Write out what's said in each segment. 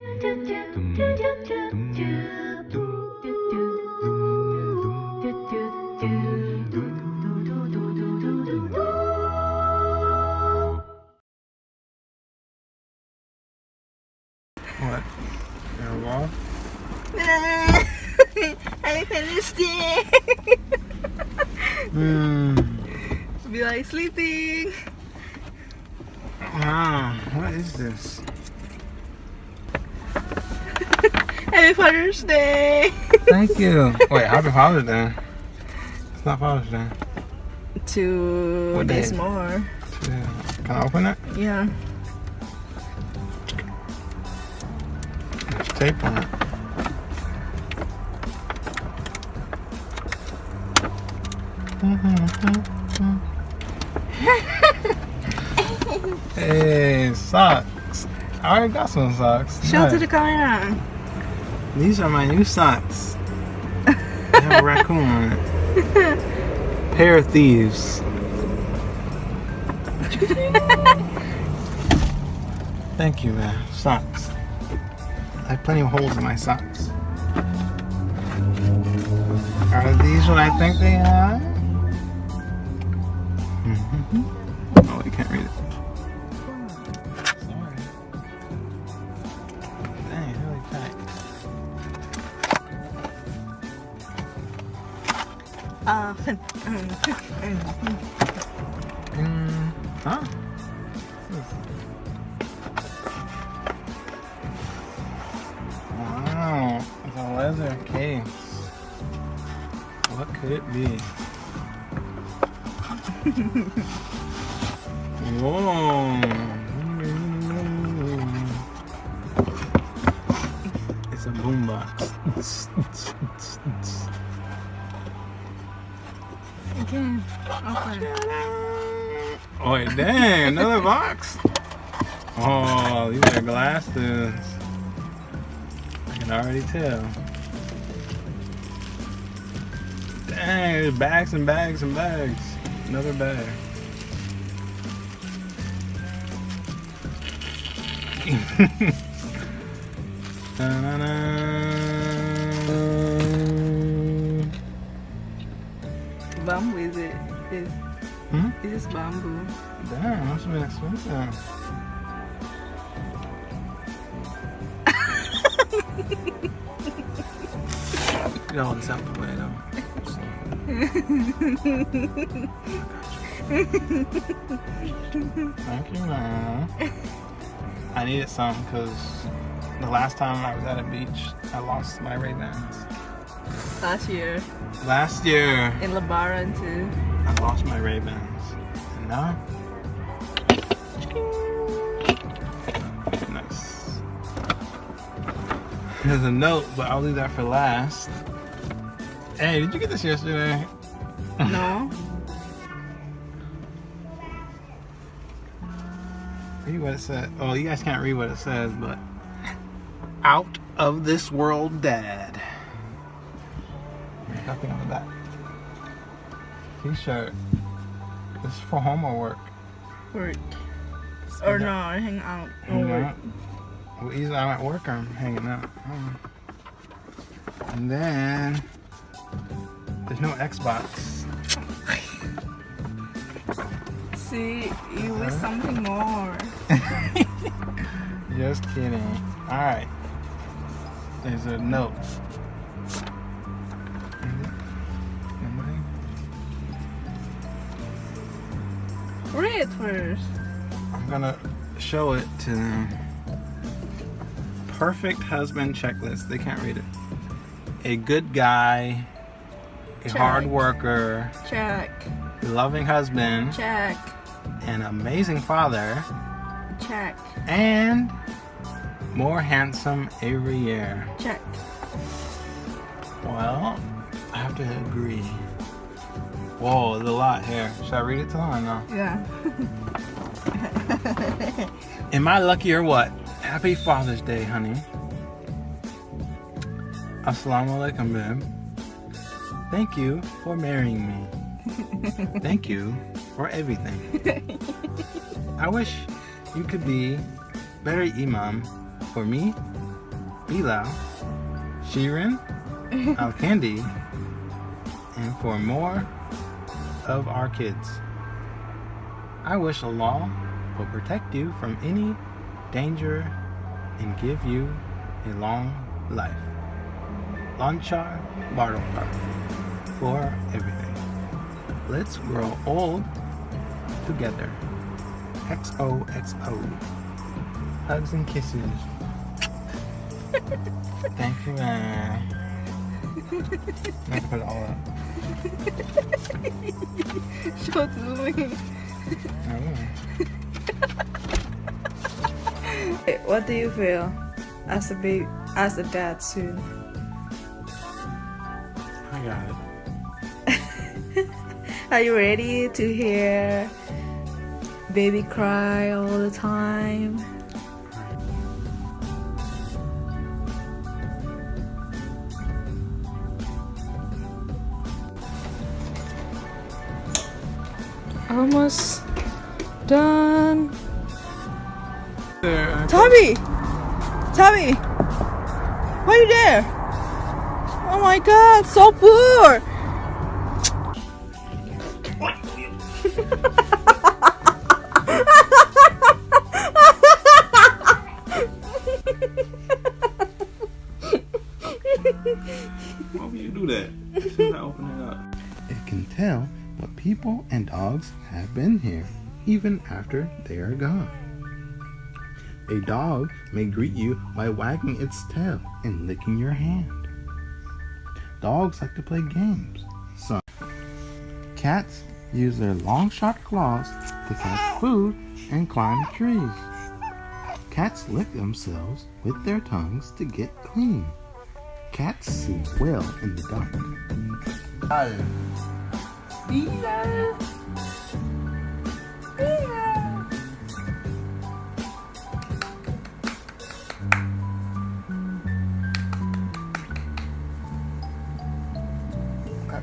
What? Your wall? I finished it. Be like sleeping. Wow, what is this? Happy Father's Day. Thank you. Wait, happy Father's Day. It's not Father's Day. 2 What day days is it? more. Yeah. Can I open it? Yeah. There's tape on it. Hey, socks. I already got some socks. Show to Nice. the camera. These are my new socks. They have a raccoon on it. Pair of thieves. Thank you, man. Socks. I have plenty of holes in my socks. Are these what I think they are? Oh, you can't read it. Sorry. Dang, really tight. Huh? Wow, it's a leather case. What could it be? Whoa! It's a boombox. Again. Open. Oh, wait, dang, another box. Oh, these are glasses. I can already tell. Dang, there's bags and bags and bags. Another bag. Bamboo is it? Hmm? Is this bamboo? Damn, must have been expensive. Get all this out the way though. Thank you, man. I needed some because the last time I was at a beach, I lost my Ray-Bans. Last year. Last year, In Lebaran too. I lost my Ray-Bans. And now, nice. There's a note, but I'll leave that for last. Hey, did you get this yesterday? No. Read what it said. Oh, you guys can't read what it says, but out of this world dad. There's nothing on the back. T-shirt. This is for homework. Work. Or no, hang out. Or work. Well, either I'm at work or I'm hanging out. And then there's no Xbox. See, you wish something more. Just kidding. Alright. There's a note. Read it first. I'm gonna show it to them. Perfect husband checklist. They can't read it. A good guy, a Check. hard worker, Check. a loving husband, Check. an amazing father, Check. and more handsome every year. Check. Well, I have to agree. Whoa, there's a lot here. Should I read it to them or no? Yeah. Am I lucky or what? Happy Father's Day, honey. Assalamu alaikum, babe. Thank you for marrying me. Thank you for everything. I wish you could be better imam for me Bilal, Shirin, Al Candy, and for more of our kids. I wish Allah will protect you from any danger and give you a long life. Lanchar Barokah for everything. Let's grow old together. XOXO. Hugs and kisses. Thank you, man. I have to put it all up. Show to me. I will. What do you feel as a dad soon? I got it. Are you ready to hear baby cry all the time? Almost done. Tommy! Tommy! Why are you there? Oh my god, so poor! Why would you do that? As soon as I open it up. It can tell what people and dogs have been here, even after they are gone. A dog may greet you by wagging its tail and licking your hand. Dogs like to play games. Some cats use their long sharp claws to catch food and climb trees. Cats lick themselves with their tongues to get clean. Cats see well in the dark.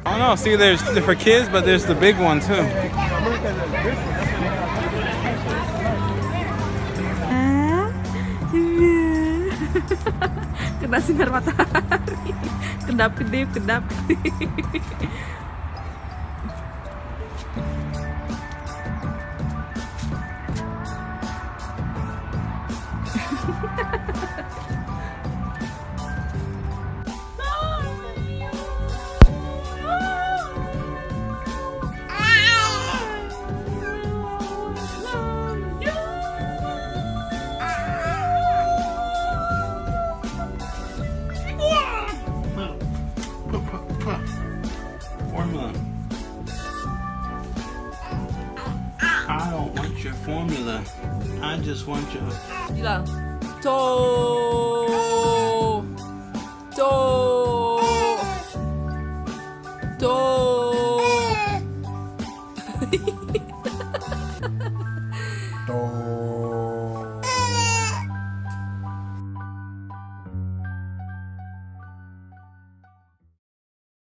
I don't know. See, there's for kids, but there's the big one too. Kena sinar matahari. Kedap kedip, kedap kedip. Formula. I don't want your formula. I just want your... Bilang. To. Dog.